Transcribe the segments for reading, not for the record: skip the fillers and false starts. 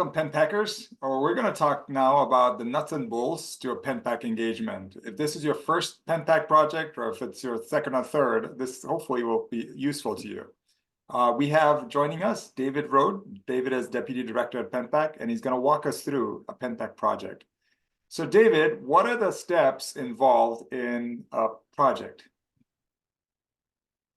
Welcome, pen packers. We're going to talk now about the nuts and bolts to a pen pack engagement. If this is your first pen pack project, or if it's your second or third, this hopefully will be useful to you. We have joining us David Rode. David is Deputy Director at PenPack, and he's going to walk us through a PenPack project. So David, what are the steps involved in a project?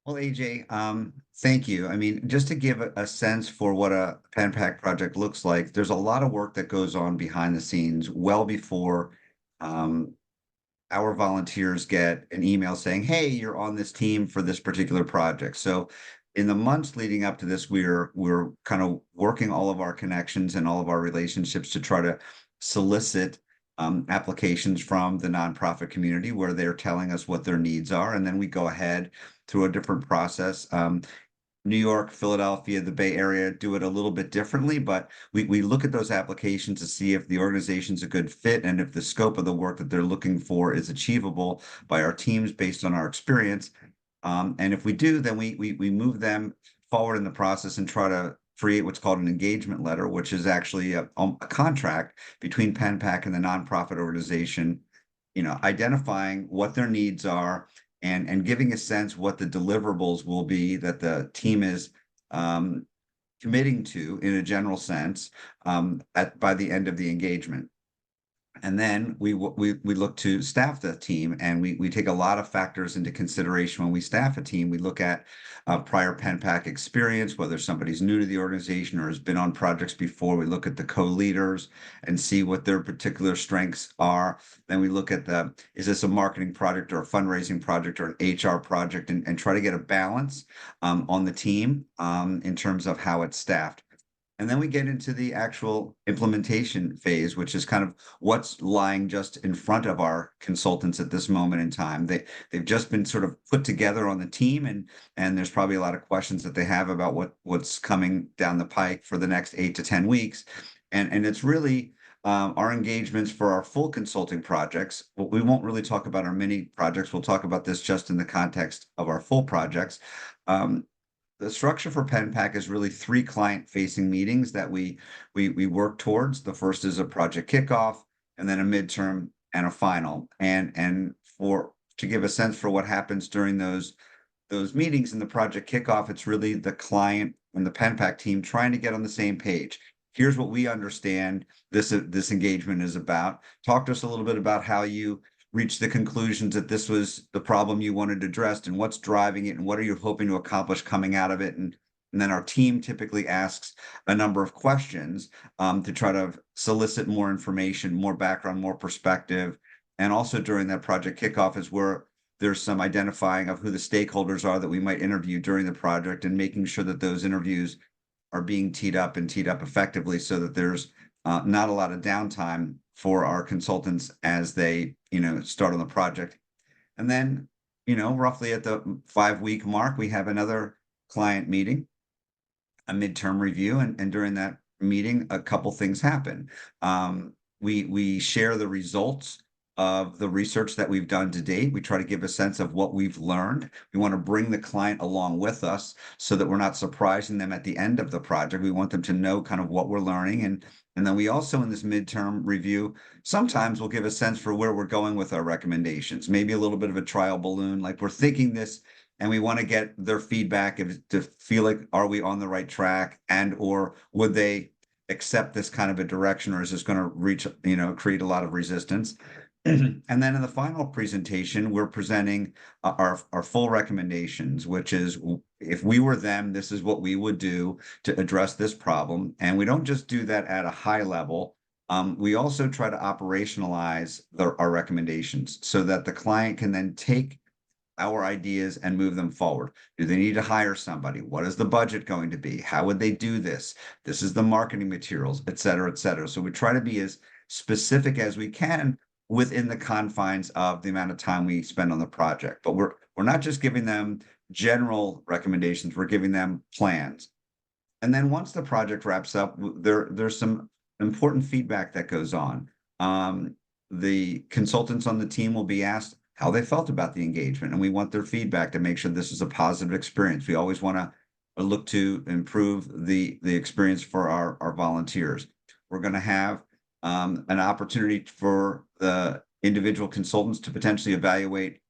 Well, AJ, thank you. I mean, just to give a sense for what a PenPack project looks like, there's a lot of work that goes on behind the scenes well before our volunteers get an email saying, hey, you're on this team for this particular project. So in the months leading up to this, we're kind of working all of our connections and all of our relationships to try to solicit applications from the nonprofit community where they're telling us what their needs are. And then we go ahead through a different process. New York, Philadelphia, the Bay Area do it a little bit differently, but we look at those applications to see if the organization's a good fit and if the scope of the work that they're looking for is achievable by our teams based on our experience. And if we do, then we move them forward in the process and try to create what's called an engagement letter, which is actually a contract between PenPack and the nonprofit organization, identifying what their needs are and giving a sense what the deliverables will be that the team is committing to in a general sense by the end of the engagement. And then we look to staff the team, and we take a lot of factors into consideration when we staff a team. We look at prior PenPack experience, whether somebody's new to the organization or has been on projects before. We look at the co-leaders and see what their particular strengths are. Then we look at is this a marketing project or a fundraising project or an HR project, and try to get a balance on the team in terms of how it's staffed. And then we get into the actual implementation phase, which is kind of what's lying just in front of our consultants at this moment in time. They've just been sort of put together on the team, and there's probably a lot of questions that they have about what's coming down the pike for the next 8 to 10 weeks. And it's really our engagements for our full consulting projects. We won't really talk about our mini projects. We'll talk about this just in the context of our full projects. The structure for PenPack is really 3 client-facing meetings that we work towards. The first is a project kickoff, and then a midterm and a final. And to give a sense for what happens during those meetings in the project kickoff, it's really the client and the PenPack team trying to get on the same page. Here's what we understand this engagement is about. Talk to us a little bit about how you reach the conclusions that this was the problem you wanted addressed and what's driving it and what are you hoping to accomplish coming out of it. And then our team typically asks a number of questions to try to solicit more information, more background, more perspective. And also during that project kickoff is where there's some identifying of who the stakeholders are that we might interview during the project and making sure that those interviews are being teed up effectively so that there's not a lot of downtime for our consultants as they, start on the project. And then, roughly at the 5-week mark, we have another client meeting, a midterm review. And during that meeting, a couple things happen. We share the results of the research that we've done to date. We try to give a sense of what we've learned. We want to bring the client along with us so that we're not surprising them at the end of the project. We want them to know kind of what we're learning. And then we also, in this midterm review, sometimes we'll give a sense for where we're going with our recommendations, maybe a little bit of a trial balloon, like we're thinking this, and we want to get their feedback to feel like, are we on the right track, and or would they accept this kind of a direction, or is this going to create a lot of resistance? And then in the final presentation, we're presenting our full recommendations, which is if we were them, this is what we would do to address this problem. And we don't just do that at a high level. We also try to operationalize our recommendations so that the client can then take our ideas and move them forward. Do they need to hire somebody? What is the budget going to be? How would they do this? This is the marketing materials, et cetera, et cetera. So we try to be as specific as we can within the confines of the amount of time we spend on the project. But we're not just giving them general recommendations, we're giving them plans. And then once the project wraps up, there's some important feedback that goes on. The consultants on the team will be asked how they felt about the engagement, and we want their feedback to make sure this is a positive experience. We always want to look to improve the experience for our volunteers. We're going to have an opportunity for the individual consultants to potentially evaluate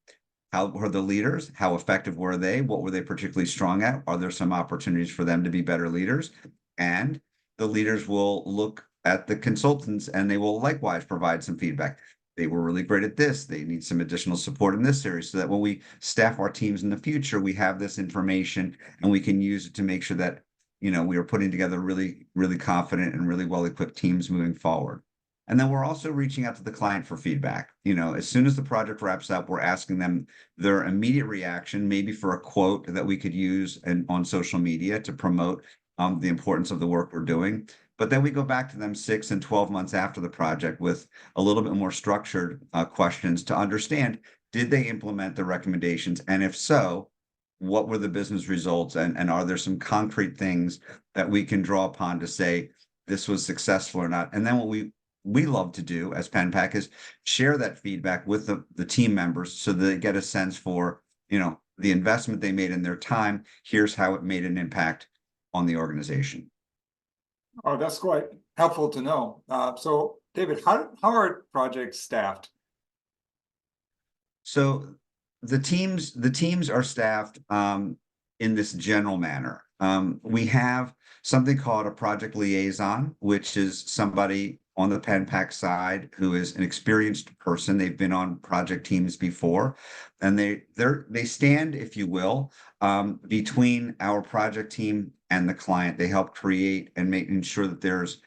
how were the leaders, how effective were they, what were they particularly strong at, are there some opportunities for them to be better leaders? And the leaders will look at the consultants and they will likewise provide some feedback. They were really great at this. They need some additional support in this area so that when we staff our teams in the future, we have this information and we can use it to make sure that, we are putting together really, really confident and really well-equipped teams moving forward. And then we're also reaching out to the client for feedback. As soon as the project wraps up, we're asking them their immediate reaction, maybe for a quote that we could use on social media to promote the importance of the work we're doing. But then we go back to them 6 and 12 months after the project with a little bit more structured questions to understand, did they implement the recommendations? And if so, what were the business results? And are there some concrete things that we can draw upon to say this was successful or not? And then what we love to do as PenPack is share that feedback with the team members so that they get a sense for, the investment they made in their time. Here's how it made an impact on the organization. Oh, that's quite helpful to know. So David, how are projects staffed? So the teams are staffed in this general manner. We have something called a project liaison, which is somebody on the PenPack side who is an experienced person. They've been on project teams before, and they stand, if you will, between our project team and the client. They help create and making sure that there's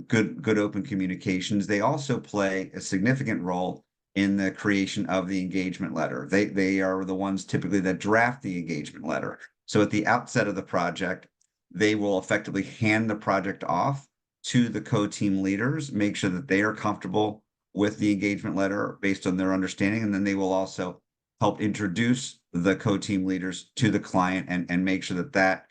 good open communications. They also play a significant role in the creation of the engagement letter. They are the ones typically that draft the engagement letter. So at the outset of the project, they will effectively hand the project off to the co-team leaders, make sure that they are comfortable with the engagement letter based on their understanding. And then they will also help introduce the co-team leaders to the client and make sure that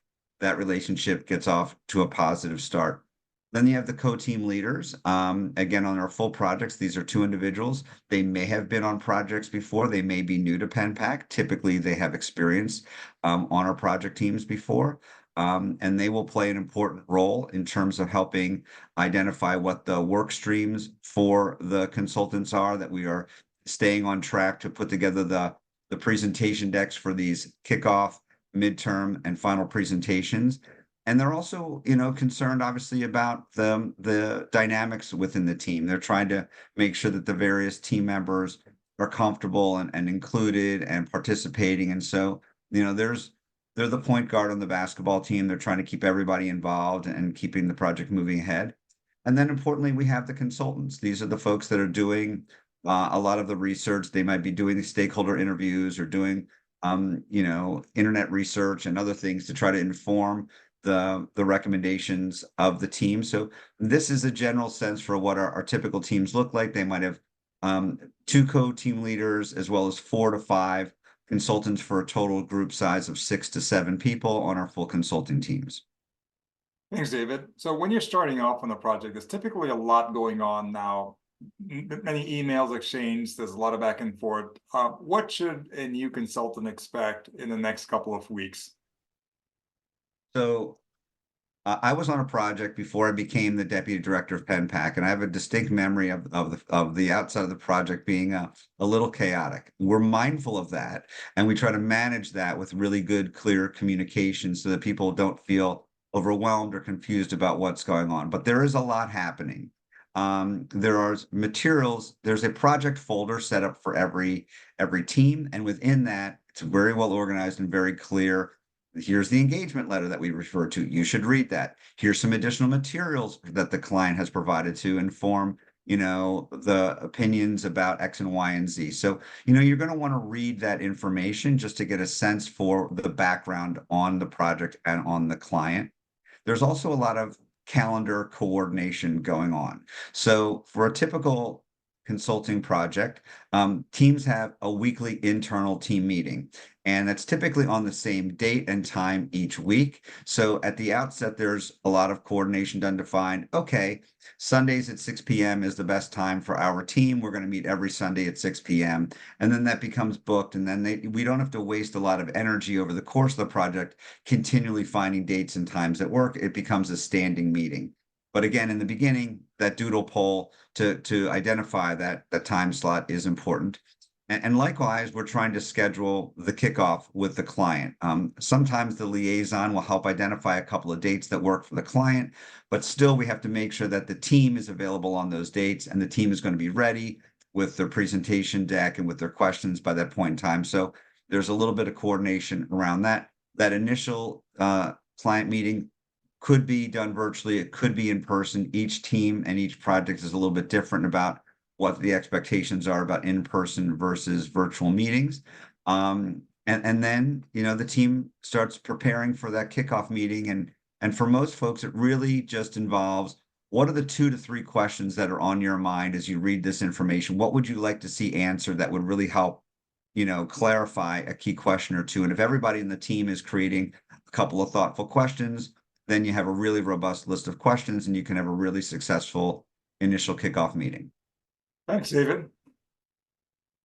relationship gets off to a positive start. Then you have the co-team leaders. Again, on our full projects, these are 2 individuals. They may have been on projects before. They may be new to PenPack. Typically, they have experience on our project teams before. And they will play an important role in terms of helping identify what the work streams for the consultants are, that we are staying on track to put together the presentation decks for these kickoff, midterm, and final presentations. And they're also, concerned obviously about the dynamics within the team. They're trying to make sure that the various team members are comfortable and included and participating. And so, they're the point guard on the basketball team. They're trying to keep everybody involved and keeping the project moving ahead. And then importantly, we have the consultants. These are the folks that are doing a lot of the research. They might be doing the stakeholder interviews or doing, internet research and other things to try to inform the recommendations of the team. So this is a general sense for what our typical teams look like. They might have 2 co-team leaders as well as 4 to 5 consultants for a total group size of 6 to 7 people on our full consulting teams. Thanks, David. So when you're starting off on the project, there's typically a lot going on now. Many emails exchanged, there's a lot of back and forth. What should a new consultant expect in the next couple of weeks? So I was on a project before I became the deputy director of PenPack, and I have a distinct memory of the outside of the project being a little chaotic. We're mindful of that, and we try to manage that with really good, clear communication so that people don't feel overwhelmed or confused about what's going on. But there is a lot happening. There are materials. There's a project folder set up for every team, and within that, it's very well organized and very clear. Here's the engagement letter that we refer to. You should read that. Here's some additional materials that the client has provided to inform, the opinions about X and Y and Z. So, you're going to want to read that information just to get a sense for the background on the project and on the client. There's also a lot of calendar coordination going on. So for a typical consulting project, teams have a weekly internal team meeting, and that's typically on the same date and time each week. So at the outset, there's a lot of coordination done to find, okay, Sundays at 6 p.m. is the best time for our team. We're going to meet every Sunday at 6 p.m. And then that becomes booked. And then we don't have to waste a lot of energy over the course of the project, continually finding dates and times at work. It becomes a standing meeting. But again, in the beginning, that doodle poll to identify that time slot is important. And likewise, we're trying to schedule the kickoff with the client. Sometimes the liaison will help identify a couple of dates that work for the client, but still we have to make sure that the team is available on those dates and the team is going to be ready with their presentation deck and with their questions by that point in time. So there's a little bit of coordination around that. That initial client meeting could be done virtually, it could be in person. Each team and each project is a little bit different about what the expectations are about in-person versus virtual meetings. And then, you know, the team starts preparing for that kickoff meeting. And for most folks, it really just involves, what are the 2 to 3 questions that are on your mind as you read this information? What would you like to see answered that would really help, you know, clarify a key question or two? And if everybody in the team is creating a couple of thoughtful questions, then you have a really robust list of questions and you can have a really successful initial kickoff meeting. Thanks, David.